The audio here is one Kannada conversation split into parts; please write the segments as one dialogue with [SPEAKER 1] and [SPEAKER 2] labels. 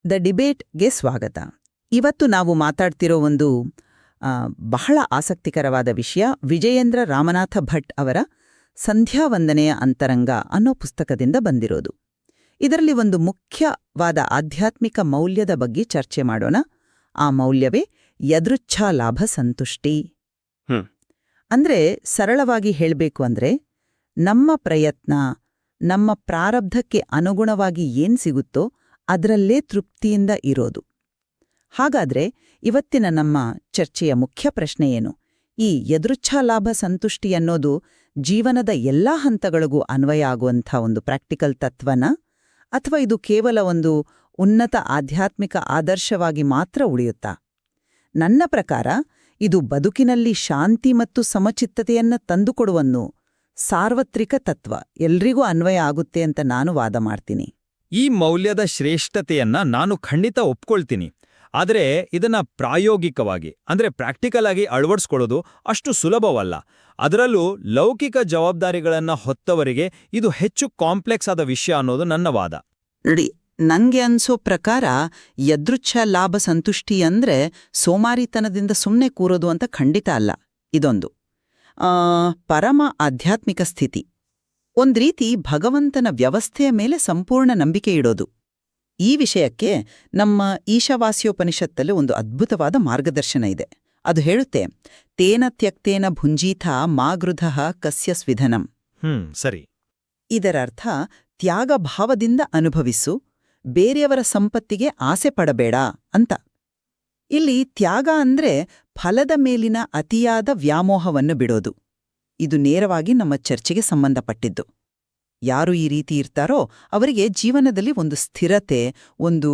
[SPEAKER 1] ದ ಡಿಬೇಟ್ಗೆ ಸ್ವಾಗತ. ಇವತ್ತು ನಾವು ಮಾತಾಡ್ತಿರೋ ಒಂದು ಬಹಳ ಆಸಕ್ತಿಕರವಾದ ವಿಷಯ ವಿಜಯೇಂದ್ರ ರಾಮನಾಥ ಭಟ್ ಅವರ ಸಂಧ್ಯಾವಂದನೆಯ ಅಂತರಂಗ ಅನ್ನೋ ಪುಸ್ತಕದಿಂದ ಬಂದಿರೋದು. ಇದರಲ್ಲಿ ಒಂದು ಮುಖ್ಯವಾದ ಆಧ್ಯಾತ್ಮಿಕ ಮೌಲ್ಯದ ಬಗ್ಗೆ ಚರ್ಚೆ ಮಾಡೋಣ. ಆ ಮೌಲ್ಯವೇ ಯದೃಚ್ಛಾ ಲಾಭ ಸಂತುಷ್ಟಿ. ಅಂದ್ರೆ ಸರಳವಾಗಿ ಹೇಳಬೇಕು ಅಂದ್ರೆ ನಮ್ಮ ಪ್ರಯತ್ನ, ನಮ್ಮ ಪ್ರಾರಬ್ಧಕ್ಕೆ ಅನುಗುಣವಾಗಿ ಏನ್ ಸಿಗುತ್ತೋ ಅದರಲ್ಲೇ ತೃಪ್ತಿಯಿಂದ ಇರೋದು. ಹಾಗಾದ್ರೆ ಇವತ್ತಿನ ನಮ್ಮ ಚರ್ಚೆಯ ಮುಖ್ಯ ಪ್ರಶ್ನೆ ಏನು? ಈ ಯದೃಚ್ಛಾಲಾಭ ಸಂತುಷ್ಟಿ ಅನ್ನೋದು ಜೀವನದ ಎಲ್ಲಾ ಹಂತಗಳಿಗೂ ಅನ್ವಯ ಆಗುವಂಥ ಒಂದು ಪ್ರಾಕ್ಟಿಕಲ್ ತತ್ವನ, ಅಥವಾ ಇದು ಕೇವಲ ಒಂದು ಉನ್ನತ ಆಧ್ಯಾತ್ಮಿಕ ಆದರ್ಶವಾಗಿ ಮಾತ್ರ ಉಳಿಯುತ್ತಾ? ನನ್ನ ಪ್ರಕಾರ ಇದು ಬದುಕಿನಲ್ಲಿ ಶಾಂತಿ ಮತ್ತು ಸಮಚಿತ್ತತೆಯನ್ನ ತಂದುಕೊಡುವನ್ನು ಸಾರ್ವತ್ರಿಕ ತತ್ವ, ಎಲ್ರಿಗೂ ಅನ್ವಯ ಆಗುತ್ತೆ ಅಂತ ನಾನು ವಾದ ಮಾಡ್ತೀನಿ.
[SPEAKER 2] ಈ ಮೌಲ್ಯದ ಶ್ರೇಷ್ಠತೆಯನ್ನ ನಾನು ಖಂಡಿತ ಒಪ್ಕೊಳ್ತೀನಿ. ಆದರೆ ಇದನ್ನ ಪ್ರಾಯೋಗಿಕವಾಗಿ ಪ್ರಾಕ್ಟಿಕಲ್ ಆಗಿ ಅಳವಡಿಸ್ಕೊಳ್ಳೋದು ಅಷ್ಟು ಸುಲಭವಲ್ಲ. ಅದರಲ್ಲೂ ಲೌಕಿಕ ಜವಾಬ್ದಾರಿಗಳನ್ನ ಹೊತ್ತವರಿಗೆ ಇದು ಹೆಚ್ಚು ಕಾಂಪ್ಲೆಕ್ಸ್ ಆದ ವಿಷಯ ಅನ್ನೋದು ನನ್ನ ವಾದ.
[SPEAKER 1] ನೋಡಿ, ನಂಗೆ ಅನ್ಸೋ ಪ್ರಕಾರ ಯದೃಚ್ಛ ಲಾಭ ಸಂತುಷ್ಟಿ ಅಂದ್ರೆ ಸೋಮಾರಿತನದಿಂದ ಸುಮ್ಮನೆ ಕೂರೋದು ಅಂತ ಖಂಡಿತ ಅಲ್ಲ. ಇದೊಂದು ಪರಮ ಆಧ್ಯಾತ್ಮಿಕ ಸ್ಥಿತಿ, ಒಂದ್ರೀತಿ ಭಗವಂತನ ವ್ಯವಸ್ಥೆಯ ಮೇಲೆ ಸಂಪೂರ್ಣ ನಂಬಿಕೆ ಇಡೋದು. ಈ ವಿಷಯಕ್ಕೆ ನಮ್ಮ ಈಶಾವಾಸ್ಯೋಪನಿಷತ್ತಲ್ಲಿ ಒಂದು ಅದ್ಭುತವಾದ ಮಾರ್ಗದರ್ಶನ ಇದೆ. ಅದು ಹೇಳುತ್ತೆ, ತೇನ ತ್ಯಕ್ತೇನ ಭುಂಜೀಥ ಮಾಗೃಧಃ ಕಸ್ಯ ಸ್ವಿಧನಂ.
[SPEAKER 2] ಸರಿ.
[SPEAKER 1] ಇದರರ್ಥ ತ್ಯಾಗ ಭಾವದಿಂದ ಅನುಭವಿಸು, ಬೇರೆಯವರ ಸಂಪತ್ತಿಗೆ ಆಸೆ ಪಡಬೇಡ ಅಂತ. ಇಲ್ಲಿ ತ್ಯಾಗ ಅಂದ್ರೆ ಫಲದ ಮೇಲಿನ ಅತಿಯಾದ ವ್ಯಾಮೋಹವನ್ನು ಬಿಡೋದು. ಇದು ನೇರವಾಗಿ ನಮ್ಮ ಚರ್ಚೆಗೆ ಸಂಬಂಧಪಟ್ಟಿದ್ದು. ಯಾರು ಈ ರೀತಿ ಇರ್ತಾರೋ ಅವರಿಗೆ ಜೀವನದಲ್ಲಿ ಒಂದು ಸ್ಥಿರತೆ, ಒಂದು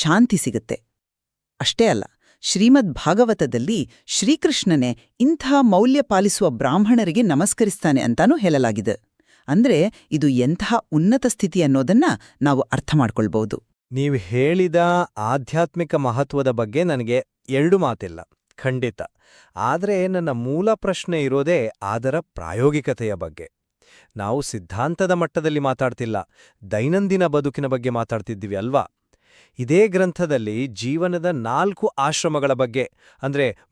[SPEAKER 1] ಶಾಂತಿ ಸಿಗುತ್ತೆ. ಅಷ್ಟೇ ಅಲ್ಲ, ಶ್ರೀಮದ್ ಭಾಗವತದಲ್ಲಿ ಶ್ರೀಕೃಷ್ಣನೇ ಇಂಥ ಮೌಲ್ಯ ಪಾಲಿಸುವ ಬ್ರಾಹ್ಮಣರಿಗೆ ನಮಸ್ಕರಿಸ್ತಾನೆ ಅಂತಾನೂ ಹೇಳಲಾಗಿದೆ. ಅಂದ್ರೆ ಇದು ಎಂತಹ ಉನ್ನತ ಸ್ಥಿತಿ ಅನ್ನೋದನ್ನ ನಾವು ಅರ್ಥ ಮಾಡ್ಕೊಳ್ಬಹುದು.
[SPEAKER 3] ನೀವು ಹೇಳಿದ ಆಧ್ಯಾತ್ಮಿಕ ಮಹತ್ವದ ಬಗ್ಗೆ ನನಗೆ ಎರಡು ಮಾತಿಲ್ಲ, ಖಂಡಿತ. ಆದರೆ ನನ್ನ ಮೂಲ ಪ್ರಶ್ನೆ ಇರೋದೇ ಅದರ ಪ್ರಾಯೋಗಿಕತೆಯ ಬಗ್ಗೆ. ನಾವು ಸಿದ್ಧಾಂತದ ಮಟ್ಟದಲ್ಲಿ ಮಾತಾಡ್ತಿಲ್ಲ, ದೈನಂದಿನ ಬದುಕಿನ ಬಗ್ಗೆ ಮಾತಾಡ್ತಿದ್ದೀವಿ ಅಲ್ವಾ? ಇದೇ ಗ್ರಂಥದಲ್ಲಿ ಜೀವನದ 4 ಆಶ್ರಮಗಳ ಬಗ್ಗೆ,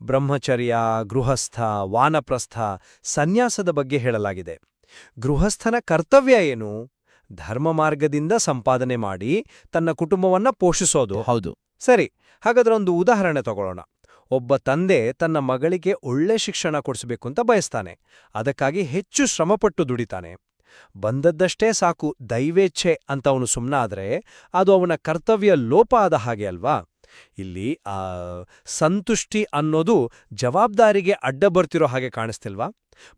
[SPEAKER 3] ಬ್ರಹ್ಮಚರ್ಯ, ಗೃಹಸ್ಥ, ವಾನಪ್ರಸ್ಥ, ಸನ್ಯಾಸದ ಬಗ್ಗೆ ಹೇಳಲಾಗಿದೆ. ಗೃಹಸ್ಥನ ಕರ್ತವ್ಯ ಏನು? ಧರ್ಮ ಮಾರ್ಗದಿಂದ ಸಂಪಾದನೆ ಮಾಡಿ ತನ್ನ ಕುಟುಂಬವನ್ನ ಪೋಷಿಸೋದು.
[SPEAKER 2] ಹೌದು,
[SPEAKER 3] ಸರಿ. ಹಾಗಾದ್ರೆ ಒಂದು ಉದಾಹರಣೆ ತಗೊಳ್ಳೋಣ. ಒಬ್ಬ ತಂದೆ ತನ್ನ ಮಗಳಿಗೆ ಒಳ್ಳೆ ಶಿಕ್ಷಣ ಕೊಡಿಸಬೇಕು ಅಂತ ಬಯಸ್ತಾನೆ. ಅದಕ್ಕಾಗಿ ಹೆಚ್ಚು ಶ್ರಮಪಟ್ಟು ದುಡಿತಾನೆ. ಬಂದದ್ದಷ್ಟೇ ಸಾಕು ದೈವೇಚ್ಛೆ ಅಂತ ಅವನು ಸುಮ್ಮನಾದ್ರೆ ಅದು ಅವನ ಕರ್ತವ್ಯ ಲೋಪ ಆದ ಹಾಗೆ ಅಲ್ವಾ? ಇಲ್ಲಿ ಸಂತುಷ್ಟಿ ಅನ್ನೋದು ಜವಾಬ್ದಾರಿಗೆ ಅಡ್ಡ ಬರ್ತಿರೋ ಹಾಗೆ ಕಾಣಿಸ್ತಿಲ್ವಾ?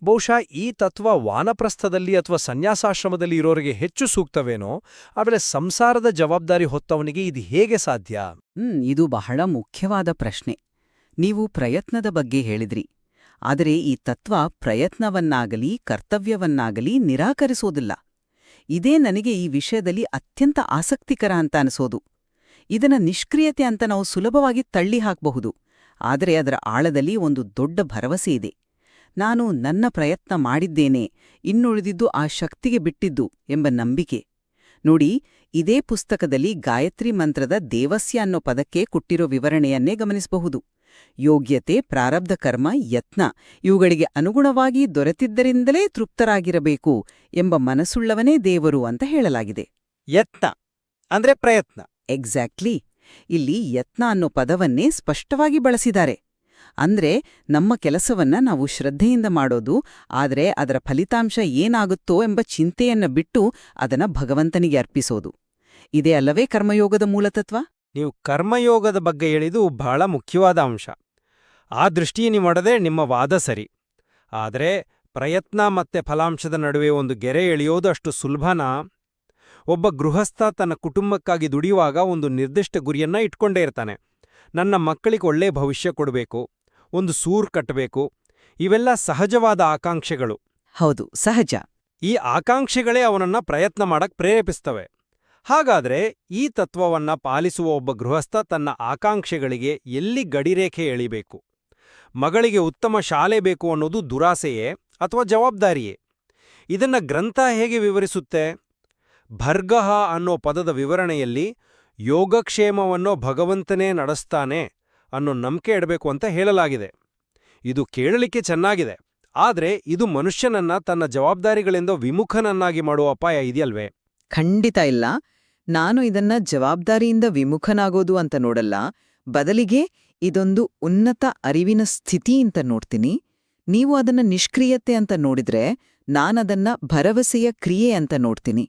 [SPEAKER 3] ಬಹುಶಃ ಈ ತತ್ವ ವಾನಪ್ರಸ್ಥದಲ್ಲಿ ಅಥವಾ ಸನ್ಯಾಸಾಶ್ರಮದಲ್ಲಿ ಇರೋರಿಗೆ ಹೆಚ್ಚು ಸೂಕ್ತವೇನೋ. ಆಮೇಲೆ ಸಂಸಾರದ ಜವಾಬ್ದಾರಿ ಹೊತ್ತವನಿಗೆ ಇದು ಹೇಗೆ ಸಾಧ್ಯ?
[SPEAKER 1] ಇದು ಬಹಳ ಮುಖ್ಯವಾದ ಪ್ರಶ್ನೆ. ನೀವು ಪ್ರಯತ್ನದ ಬಗ್ಗೆ ಹೇಳಿದ್ರಿ, ಆದರೆ ಈ ತತ್ವ ಪ್ರಯತ್ನವನ್ನಾಗಲಿ ಕರ್ತವ್ಯವನ್ನಾಗಲಿ ನಿರಾಕರಿಸೋದಿಲ್ಲ. ಇದೇ ನನಗೆ ಈ ವಿಷಯದಲ್ಲಿ ಅತ್ಯಂತ ಆಸಕ್ತಿಕರ ಅಂತ ಅನಿಸೋದು. ಇದನ್ನ ನಿಷ್ಕ್ರಿಯತೆ ಅಂತ ನಾವು ಸುಲಭವಾಗಿ ತಳ್ಳಿ ಹಾಕಬಹುದು, ಆದರೆ ಅದರ ಆಳದಲ್ಲಿ ಒಂದು ದೊಡ್ಡ ಭರವಸೆ ಇದೆ. ನಾನು ನನ್ನ ಪ್ರಯತ್ನ ಮಾಡಿದ್ದೇನೆ, ಇನ್ನುಳಿದಿದ್ದು ಆ ಶಕ್ತಿಗೆ ಬಿಟ್ಟಿದ್ದು ಎಂಬ ನಂಬಿಕೆ. ನೋಡಿ, ಇದೇ ಪುಸ್ತಕದಲ್ಲಿ ಗಾಯತ್ರಿ ಮಂತ್ರದ ದೇವಸ್ಯ ಅನ್ನೋ ಪದಕ್ಕೆ ಕೊಟ್ಟಿರೋ ವಿವರಣೆಯನ್ನೇ ಗಮನಿಸಬಹುದು. ಯೋಗ್ಯತೆ, ಪ್ರಾರಬ್ಧ ಕರ್ಮ, ಯತ್ನ ಇವುಗಳಿಗೆ ಅನುಗುಣವಾಗಿ ದೊರೆತಿದ್ದರಿಂದಲೇ ತೃಪ್ತರಾಗಿರಬೇಕು ಎಂಬ ಮನಸ್ಸುಳ್ಳವನೇ ದೇವರು ಅಂತ ಹೇಳಲಾಗಿದೆ.
[SPEAKER 3] ಯತ್ನ ಅಂದ್ರೆ ಪ್ರಯತ್ನ.
[SPEAKER 1] ಎಕ್ಸಾಕ್ಟ್ಲಿ. ಇಲ್ಲಿ ಯತ್ನ ಅನ್ನೋ ಪದವನ್ನೇ ಸ್ಪಷ್ಟವಾಗಿ ಬಳಸಿದ್ದಾರೆ. ಅಂದ್ರೆ ನಮ್ಮ ಕೆಲಸವನ್ನ ನಾವು ಶ್ರದ್ಧೆಯಿಂದ ಮಾಡೋದು, ಆದರೆ ಅದರ ಫಲಿತಾಂಶ ಏನಾಗುತ್ತೋ ಎಂಬ ಚಿಂತೆಯನ್ನ ಬಿಟ್ಟು ಅದನ್ನ ಭಗವಂತನಿಗೆ ಅರ್ಪಿಸೋದು. ಇದೇ ಅಲ್ಲವೇ ಕರ್ಮಯೋಗದ ಮೂಲತತ್ವ?
[SPEAKER 3] ನೀವು ಕರ್ಮಯೋಗದ ಬಗ್ಗೆ ಹೇಳಿದು ಬಹಳ ಮುಖ್ಯವಾದ ಅಂಶ. ಆ ದೃಷ್ಟಿಯನ್ನು ಮಾಡದೆ ನಿಮ್ಮ ವಾದ ಸರಿ. ಆದರೆ ಪ್ರಯತ್ನ ಮತ್ತೆ ಫಲಾಂಶದ ನಡುವೆ ಒಂದು ಗೆರೆ ಎಳೆಯೋದು ಅಷ್ಟು ಸುಲಭನಾ? ಒಬ್ಬ ಗೃಹಸ್ಥ ತನ್ನ ಕುಟುಂಬಕ್ಕಾಗಿ ದುಡಿಯುವಾಗ ಒಂದು ನಿರ್ದಿಷ್ಟ ಗುರಿಯನ್ನ ಇಟ್ಕೊಂಡೇ ಇರ್ತಾನೆ. ನನ್ನ ಮಕ್ಕಳಿಗೆ ಒಳ್ಳೆ ಭವಿಷ್ಯ ಕೊಡಬೇಕು, ಒಂದು ಸೂರು ಕಟ್ಟಬೇಕು. ಇವೆಲ್ಲ ಸಹಜವಾದ ಆಕಾಂಕ್ಷೆಗಳು.
[SPEAKER 1] ಹೌದು, ಸಹಜ.
[SPEAKER 3] ಈ ಆಕಾಂಕ್ಷೆಗಳೇ ಅವನನ್ನ ಪ್ರಯತ್ನ ಮಾಡಕ್ ಪ್ರೇರೇಪಿಸ್ತವೆ. ಹಾಗಾದ್ರೆ ಈ ತತ್ವವನ್ನ ಪಾಲಿಸುವ ಒಬ್ಬ ಗೃಹಸ್ಥ ತನ್ನ ಆಕಾಂಕ್ಷೆಗಳಿಗೆ ಎಲ್ಲಿ ಗಡಿರೇಖೆ ಎಳಿಬೇಕು? ಮಗಳಿಗೆ ಉತ್ತಮ ಶಾಲೆ ಬೇಕು ಅನ್ನೋದು ದುರಾಸೆಯೇ ಅಥವಾ ಜವಾಬ್ದಾರಿಯೇ? ಇದನ್ನ ಗ್ರಂಥ ಹೇಗೆ ವಿವರಿಸುತ್ತೆ? ಭರ್ಗಃ ಅನ್ನೋ ಪದದ ವಿವರಣೆಯಲ್ಲಿ ಯೋಗಕ್ಷೇಮವನ್ನು ಭಗವಂತನೇ ನಡೆಸ್ತಾನೆ ಅನ್ನೋ ನಂಬಿಕೆ ಇಡಬೇಕು ಅಂತ ಹೇಳಲಾಗಿದೆ. ಇದು ಕೇಳಲಿಕ್ಕೆ ಚೆನ್ನಾಗಿದೆ, ಆದ್ರೆ ಇದು ಮನುಷ್ಯನನ್ನ ತನ್ನ ಜವಾಬ್ದಾರಿಗಳಿಂದ ವಿಮುಖನನ್ನಾಗಿ ಮಾಡುವ ಅಪಾಯ ಇದೆಯಲ್ವೇ?
[SPEAKER 1] ಖಂಡಿತ ಇಲ್ಲ. ನಾನು ಇದನ್ನ ಜವಾಬ್ದಾರಿಯಿಂದ ವಿಮುಖನಾಗೋದು ಅಂತ ನೋಡಲ್ಲ, ಬದಲಿಗೆ ಇದೊಂದು ಉನ್ನತ ಅರಿವಿನ ಸ್ಥಿತಿ ಅಂತ ನೋಡ್ತೀನಿ. ನೀವು ಅದನ್ನ ನಿಷ್ಕ್ರಿಯತೆ ಅಂತ ನೋಡಿದ್ರೆ ನಾನದನ್ನ ಭರವಸೆಯ ಕ್ರಿಯೆ ಅಂತ ನೋಡ್ತೀನಿ.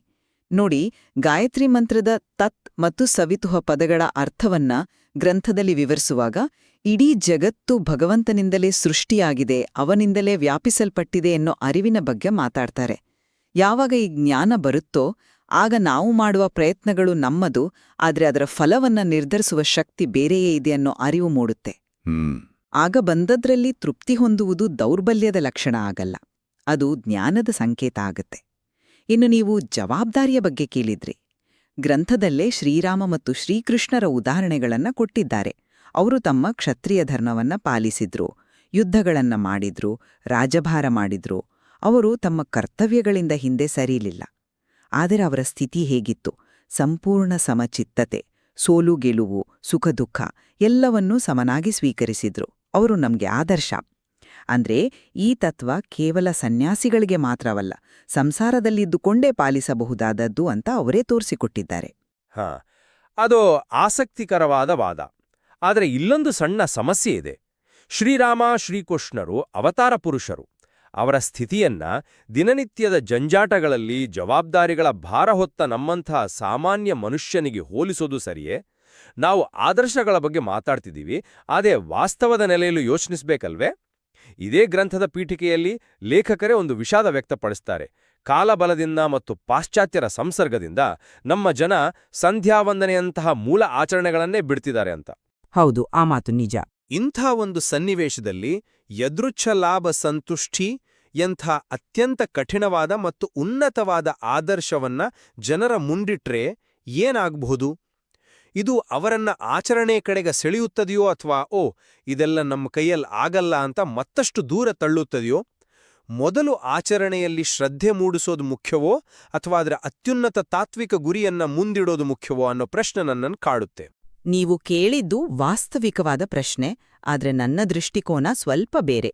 [SPEAKER 1] ನೋಡಿ, ಗಾಯತ್ರಿ ಮಂತ್ರದ ತತ್ ಮತ್ತು ಸವಿತುಹ ಪದಗಳ ಅರ್ಥವನ್ನ ಗ್ರಂಥದಲ್ಲಿ ವಿವರಿಸುವಾಗ ಇಡೀ ಜಗತ್ತು ಭಗವಂತನಿಂದಲೇ ಸೃಷ್ಟಿಯಾಗಿದೆ, ಅವನಿಂದಲೇ ವ್ಯಾಪಿಸಲ್ಪಟ್ಟಿದೆ ಎನ್ನೋ ಅರಿವಿನ ಬಗ್ಗೆ ಮಾತಾಡ್ತಾರೆ. ಯಾವಾಗ ಈ ಜ್ಞಾನ ಬರುತ್ತೋ ಆಗ ನಾವು ಮಾಡುವ ಪ್ರಯತ್ನಗಳು ನಮ್ಮದು, ಆದ್ರೆ ಅದರ ಫಲವನ್ನ ನಿರ್ಧರಿಸುವ ಶಕ್ತಿ ಬೇರೆಯೇ ಇದೆ ಅನ್ನೋ ಅರಿವು ಮೂಡುತ್ತೆ. ಆಗ ಬಂದದ್ರಲ್ಲಿ ತೃಪ್ತಿ ಹೊಂದುವುದು ದೌರ್ಬಲ್ಯದ ಲಕ್ಷಣ ಆಗಲ್ಲ, ಅದು ಜ್ಞಾನದ ಸಂಕೇತ ಆಗತ್ತೆ. ಇನ್ನು ನೀವು ಜವಾಬ್ದಾರಿಯ ಬಗ್ಗೆ ಕೇಳಿದ್ರಿ. ಗ್ರಂಥದಲ್ಲೇ ಶ್ರೀರಾಮ ಮತ್ತು ಶ್ರೀಕೃಷ್ಣರ ಉದಾಹರಣೆಗಳನ್ನ ಕೊಟ್ಟಿದ್ದಾರೆ. ಅವರು ತಮ್ಮ ಕ್ಷತ್ರಿಯ ಧರ್ಮವನ್ನ ಪಾಲಿಸಿದ್ರು, ಯುದ್ಧಗಳನ್ನ ಮಾಡಿದ್ರು, ರಾಜಭಾರ ಮಾಡಿದ್ರು. ಅವರು ತಮ್ಮ ಕರ್ತವ್ಯಗಳಿಂದ ಹಿಂದೆ ಸರಿಯಲಿಲ್ಲ. ಆದರೆ ಅವರ ಸ್ಥಿತಿ ಹೇಗಿತ್ತು? ಸಂಪೂರ್ಣ ಸಮಚಿತ್ತತೆ, ಸೋಲು ಗೆಲುವು, ಸುಖ ದುಃಖ ಎಲ್ಲವನ್ನೂ ಸಮನಾಗಿ ಸ್ವೀಕರಿಸಿದ್ರು. ಅವರು ನಮ್ಗೆ ಆದರ್ಶ. ಅಂದ್ರೆ ಈ ತತ್ವ ಕೇವಲ ಸನ್ಯಾಸಿಗಳಿಗೆ ಮಾತ್ರವಲ್ಲ, ಸಂಸಾರದಲ್ಲಿದ್ದುಕೊಂಡೇ ಪಾಲಿಸಬಹುದಾದದ್ದು ಅಂತ ಅವರೇ ತೋರಿಸಿಕೊಟ್ಟಿದ್ದಾರೆ.
[SPEAKER 3] ಅದು ಆಸಕ್ತಿಕರವಾದ ವಾದ. ಆದರೆ ಇಲ್ಲೊಂದು ಸಣ್ಣ ಸಮಸ್ಯೆ ಇದೆ. ಶ್ರೀರಾಮ ಶ್ರೀಕೃಷ್ಣರು ಅವತಾರ ಪುರುಷರು. ಅವರ ಸ್ಥಿತಿಯನ್ನ ದಿನನಿತ್ಯದ ಜಂಜಾಟಗಳಲ್ಲಿ ಜವಾಬ್ದಾರಿಗಳ ಭಾರ ಹೊತ್ತ ನಮ್ಮಂತಹ ಸಾಮಾನ್ಯ ಮನುಷ್ಯನಿಗೆ ಹೋಲಿಸೋದು ಸರಿಯೇ? ನಾವು ಆದರ್ಶಗಳ ಬಗ್ಗೆ ಮಾತಾಡ್ತಿದ್ದೀವಿ, ಆದರೆ ವಾಸ್ತವದ ನೆಲೆಯಲ್ಲೂ ಯೋಚಿಸಬೇಕಲ್ವೇ? ಇದೇ ಗ್ರಂಥದ ಪೀಠಿಕೆಯಲ್ಲಿ ಲೇಖಕರೇ ಒಂದು ವಿಷಾದ ವ್ಯಕ್ತಪಡಿಸ್ತಾರೆ. ಕಾಲಬಲದಿಂದ ಮತ್ತು ಪಾಶ್ಚಾತ್ಯರ ಸಂಸರ್ಗದಿಂದ ನಮ್ಮ ಜನ ಸಂಧ್ಯಾವಂದನೆಯಂತಹ ಮೂಲ ಆಚರಣೆಗಳನ್ನೇ ಬಿಡ್ತಿದ್ದಾರೆ ಅಂತ.
[SPEAKER 1] ಹೌದು, ಆ ಮಾತು ನಿಜ.
[SPEAKER 3] ಇಂಥ ಒಂದು ಸನ್ನಿವೇಶದಲ್ಲಿ ಯದೃಚ್ಛ ಲಾಭ ಸಂತುಷ್ಟಿ ಎಂಥ ಅತ್ಯಂತ ಕಠಿಣವಾದ ಮತ್ತು ಉನ್ನತವಾದ ಆದರ್ಶವನ್ನ ಜನರ ಮುಂದಿಟ್ರೆ ಏನಾಗಬಹುದು? ಇದು ಅವರನ್ನ ಆಚರಣೆ ಕಡೆಗೆ ಸೆಳೆಯುತ್ತದೆಯೋ ಅಥವಾ ಇದೆಲ್ಲ ನಮ್ಮ ಕೈಯಲ್ಲಿ ಆಗಲ್ಲ ಅಂತ ಮತ್ತಷ್ಟು ದೂರ ತಳ್ಳುತ್ತದೆಯೋ? ಮೊದಲು ಆಚರಣೆಯಲ್ಲಿ ಶ್ರದ್ಧೆ ಮೂಡಿಸೋದು ಮುಖ್ಯವೋ ಅಥವಾ ಅದರ ಅತ್ಯುನ್ನತ ತಾತ್ವಿಕ ಗುರಿಯನ್ನ ಮುಂದಿಡೋದು ಮುಖ್ಯವೋ ಅನ್ನೋ ಪ್ರಶ್ನೆ ನನ್ನನ್ನು ಕಾಡುತ್ತೆ.
[SPEAKER 1] ನೀವು ಕೇಳಿದ್ದು ವಾಸ್ತವಿಕವಾದ ಪ್ರಶ್ನೆ, ಆದ್ರೆ ನನ್ನ ದೃಷ್ಟಿಕೋನ ಸ್ವಲ್ಪ ಬೇರೆ.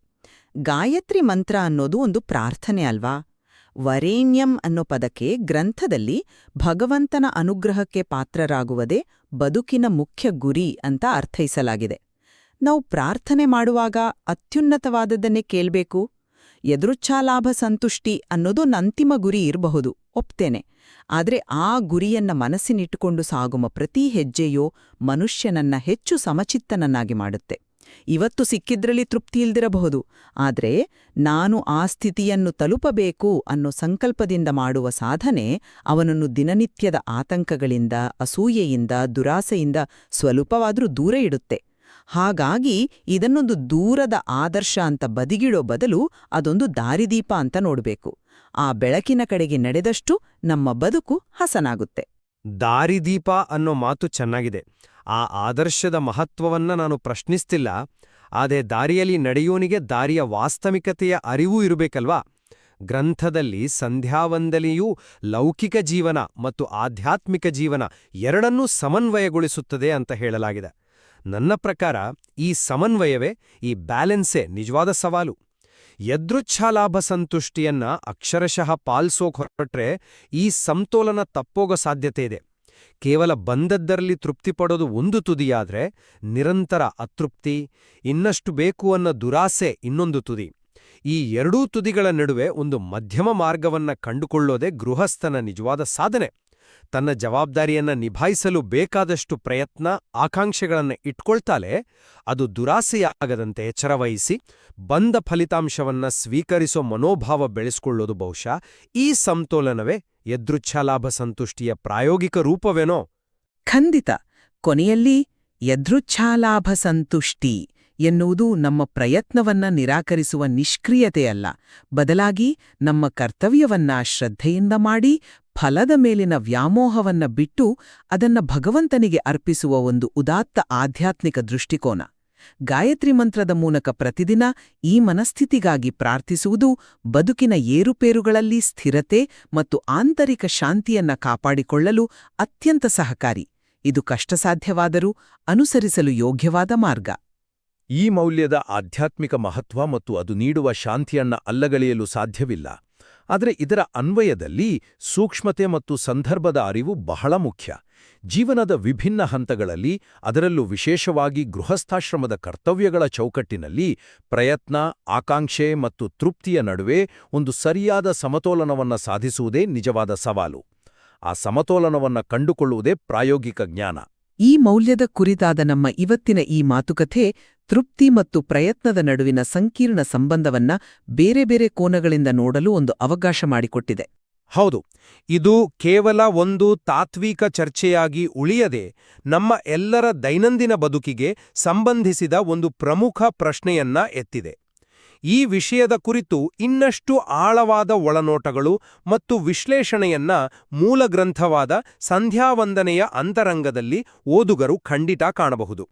[SPEAKER 1] ಗಾಯತ್ರಿ ಮಂತ್ರ ಅನ್ನೋದು ಒಂದು ಪ್ರಾರ್ಥನೆ ಅಲ್ವಾ? ವರೇಣ್ಯಂ ಅನ್ನೋ ಪದಕ್ಕೆ ಗ್ರಂಥದಲ್ಲಿ ಭಗವಂತನ ಅನುಗ್ರಹಕ್ಕೆ ಪಾತ್ರರಾಗುವುದೇ ಬದುಕಿನ ಮುಖ್ಯ ಗುರಿ ಅಂತ ಅರ್ಥೈಸಲಾಗಿದೆ. ನಾವು ಪ್ರಾರ್ಥನೆ ಮಾಡುವಾಗ ಅತ್ಯುನ್ನತವಾದದ್ದನ್ನೇ ಕೇಳ್ಬೇಕು. ಯದೃಚ್ಛಾಲಾಭ ಸಂತುಷ್ಟಿ ಅನ್ನೋದು ಅಂತಿಮ ಗುರಿ ಇರಬಹುದು, ಒಪ್ತೇನೆ. ಆದ್ರೆ ಆ ಗುರಿಯನ್ನ ಮನಸ್ಸಿನಿಟ್ಟುಕೊಂಡು ಸಾಗುವ ಪ್ರತಿ ಹೆಜ್ಜೆಯೋ ಮನುಷ್ಯನನ್ನ ಹೆಚ್ಚು ಸಮಚಿತ್ತನನ್ನಾಗಿ ಮಾಡುತ್ತೆ. ಇವತ್ತು ಸಿಕ್ಕಿದ್ರಲ್ಲಿ ತೃಪ್ತಿ ಇಲ್ದಿರಬಹುದು, ಆದ್ರೆ ನಾನು ಆ ಸ್ಥಿತಿಯನ್ನು ತಲುಪಬೇಕು ಅನ್ನೋ ಸಂಕಲ್ಪದಿಂದ ಮಾಡುವ ಸಾಧನೆ ಅವನನ್ನು ದಿನನಿತ್ಯದ ಆತಂಕಗಳಿಂದ, ಅಸೂಯೆಯಿಂದ, ದುರಾಸೆಯಿಂದ ಸ್ವಲ್ಪವಾದ್ರೂ ದೂರ ಇಡುತ್ತೆ. ಹಾಗಾಗಿ ಇದನ್ನೊಂದು ದೂರದ ಆದರ್ಶ ಅಂತ ಬದಿಗಿಡೋ ಬದಲು ಅದೊಂದು ದಾರಿದೀಪ ಅಂತ ನೋಡ್ಬೇಕು. ಆ ಬೆಳಕಿನ ಕಡೆಗೆ ನಡೆದಷ್ಟು ನಮ್ಮ ಬದುಕು ಹಸನಾಗುತ್ತೆ.
[SPEAKER 3] ದಾರಿದೀಪ ಅನ್ನೋ ಮಾತು ಚೆನ್ನಾಗಿದೆ. ಆ ಆದರ್ಶದ ಮಹತ್ವವನ್ನ ನಾನು ಪ್ರಶ್ನಿಸ್ತಿಲ್ಲ, ಆದರೆ ದಾರಿಯಲ್ಲಿ ನಡೆಯೋನಿಗೆ ದಾರಿಯ ವಾಸ್ತವಿಕತೆಯ ಅರಿವೂ ಇರಬೇಕಲ್ವಾ? ಗ್ರಂಥದಲ್ಲಿ ಸಂಧ್ಯಾವಂದನೆಯೂ ಲೌಕಿಕ ಜೀವನ ಮತ್ತು ಆಧ್ಯಾತ್ಮಿಕ ಜೀವನ ಎರಡನ್ನೂ ಸಮನ್ವಯಗೊಳಿಸುತ್ತದೆ ಅಂತ ಹೇಳಲಾಗಿದೆ. ನನ್ನ ಪ್ರಕಾರ ಈ ಸಮನ್ವಯವೇ, ಈ ಬ್ಯಾಲೆನ್ಸೇ ನಿಜವಾದ ಸವಾಲು. ಯದೃಚ್ಛಾಲಾಭ ಸಂತುಷ್ಟಿಯನ್ನ ಅಕ್ಷರಶಃ ಪಾಲ್ಸೋಕ್ ಹೊರಟ್ರೆ ಈ ಸಮತೋಲನ ತಪ್ಪೋಗೋ ಸಾಧ್ಯತೆ ಇದೆ. ಕೇವಲ ಬಂದದ್ದರಲ್ಲಿ ತೃಪ್ತಿಪಡೋದು ಒಂದು ತುದಿಯಾದ್ರೆ, ನಿರಂತರ ಅತೃಪ್ತಿ, ಇನ್ನಷ್ಟು ಬೇಕು ಅನ್ನೋ ದುರಾಸೆ ಇನ್ನೊಂದು ತುದಿ. ಈ ಎರಡೂ ತುದಿಗಳ ನಡುವೆ ಒಂದು ಮಧ್ಯಮ ಮಾರ್ಗವನ್ನ ಕಂಡುಕೊಳ್ಳೋದೇ ಗೃಹಸ್ಥನ ನಿಜವಾದ ಸಾಧನೆ. ತನ್ನ ಜವಾಬ್ದಾರಿಯನ್ನ ನಿಭಾಯಿಸಲು ಬೇಕಾದಷ್ಟು ಪ್ರಯತ್ನ, ಆಕಾಂಕ್ಷೆಗಳನ್ನ ಇಟ್ಕೊಳ್ತಾಲೆ ಅದು ದುರಾಸೆಯಾಗದಂತೆ ಎಚ್ಚರವಹಿಸಿ ಬಂದ ಫಲಿತಾಂಶವನ್ನ ಸ್ವೀಕರಿಸೋ ಮನೋಭಾವ ಬೆಳೆಸ್ಕೊಳ್ಳೋದು ಬಹುಶಃ ಈ ಸಮತೋಲನವೇ ಯದೃಚ್ಛಾಲಾಭ ಸಂತುಷ್ಟಿಯ ಪ್ರಾಯೋಗಿಕ ರೂಪವೇನೋ?
[SPEAKER 1] ಖಂಡಿತ. ಕೊನೆಯಲ್ಲಿ ಯದೃಚ್ಛಾಲಾಭ ಸಂತುಷ್ಟಿ ಎನ್ನುವುದು ನಮ್ಮ ಪ್ರಯತ್ನವನ್ನ ನಿರಾಕರಿಸುವ ನಿಷ್ಕ್ರಿಯತೆಯಲ್ಲ, ಬದಲಾಗಿ ನಮ್ಮ ಕರ್ತವ್ಯವನ್ನ ಶ್ರದ್ಧೆಯಿಂದ ಮಾಡಿ ಫಲದ ಮೇಲಿನ ವ್ಯಾಮೋಹವನ್ನ ಬಿಟ್ಟು ಅದನ್ನ ಭಗವಂತನಿಗೆ ಅರ್ಪಿಸುವ ಒಂದು ಉದಾತ್ತ ಆಧ್ಯಾತ್ಮಿಕ ದೃಷ್ಟಿಕೋನ. ಗಾಯತ್ರಿ ಮಂತ್ರದ ಮೂಲಕ ಪ್ರತಿದಿನ ಈ ಮನಸ್ಥಿತಿಗಾಗಿ ಪ್ರಾರ್ಥಿಸುವುದು ಬದುಕಿನ ಏರುಪೇರುಗಳಲ್ಲಿ ಸ್ಥಿರತೆ ಮತ್ತು ಆಂತರಿಕ ಶಾಂತಿಯನ್ನ ಕಾಪಾಡಿಕೊಳ್ಳಲು ಅತ್ಯಂತ ಸಹಕಾರಿ. ಇದು ಕಷ್ಟಸಾಧ್ಯವಾದರೂ ಅನುಸರಿಸಲು ಯೋಗ್ಯವಾದ ಮಾರ್ಗ.
[SPEAKER 4] ಈ ಮೌಲ್ಯದ ಆಧ್ಯಾತ್ಮಿಕ ಮಹತ್ವ ಮತ್ತು ಅದು ನೀಡುವ ಶಾಂತಿಯನ್ನ ಅಲ್ಲಗಳೆಯಲು ಸಾಧ್ಯವಿಲ್ಲ. ಆದರೆ ಇದರ ಅನ್ವಯದಲ್ಲಿ ಸೂಕ್ಷ್ಮತೆ ಮತ್ತು ಸಂದರ್ಭದ ಅರಿವು ಬಹಳ ಮುಖ್ಯ. ಜೀವನದ ವಿಭಿನ್ನ ಹಂತಗಳಲ್ಲಿ, ಅದರಲ್ಲೂ ವಿಶೇಷವಾಗಿ ಗೃಹಸ್ಥಾಶ್ರಮದ ಕರ್ತವ್ಯಗಳ ಚೌಕಟ್ಟಿನಲ್ಲಿ ಪ್ರಯತ್ನ, ಆಕಾಂಕ್ಷೆ ಮತ್ತು ತೃಪ್ತಿಯ ನಡುವೆ ಒಂದು ಸರಿಯಾದ ಸಮತೋಲನವನ್ನ ಸಾಧಿಸುವುದೇ ನಿಜವಾದ ಸವಾಲು. ಆ ಸಮತೋಲನವನ್ನ ಕಂಡುಕೊಳ್ಳುವುದೇ ಪ್ರಾಯೋಗಿಕ ಜ್ಞಾನ.
[SPEAKER 1] ಈ ಮೌಲ್ಯದ ಕುರಿತಾದ ನಮ್ಮ ಇವತ್ತಿನ ಈ ಮಾತುಕತೆ ತೃಪ್ತಿ ಮತ್ತು ಪ್ರಯತ್ನದ ನಡುವಿನ ಸಂಕೀರ್ಣ ಸಂಬಂಧವನ್ನ ಬೇರೆ ಬೇರೆ ಕೋನಗಳಿಂದ ನೋಡಲು ಒಂದು ಅವಕಾಶ ಮಾಡಿಕೊಟ್ಟಿದೆ.
[SPEAKER 3] ಹೌದು, ಇದು ಕೇವಲ ಒಂದು ತಾತ್ವಿಕ ಚರ್ಚೆಯಾಗಿ ಉಳಿಯದೆ ನಮ್ಮ ಎಲ್ಲರ ದೈನಂದಿನ ಬದುಕಿಗೆ ಸಂಬಂಧಿಸಿದ ಒಂದು ಪ್ರಮುಖ ಪ್ರಶ್ನೆಯನ್ನ ಎತ್ತಿದೆ. ಈ ವಿಷಯದ ಕುರಿತು ಇನ್ನಷ್ಟು ಆಳವಾದ ಒಳನೋಟಗಳು ಮತ್ತು ವಿಶ್ಲೇಷಣೆಯನ್ನ ಮೂಲ ಗ್ರಂಥವಾದ ಸಂಧ್ಯಾವಂದನೆಯ ಅಂತರಂಗದಲ್ಲಿ ಓದುಗರು ಖಂಡಿತ ಕಾಣಬಹುದು.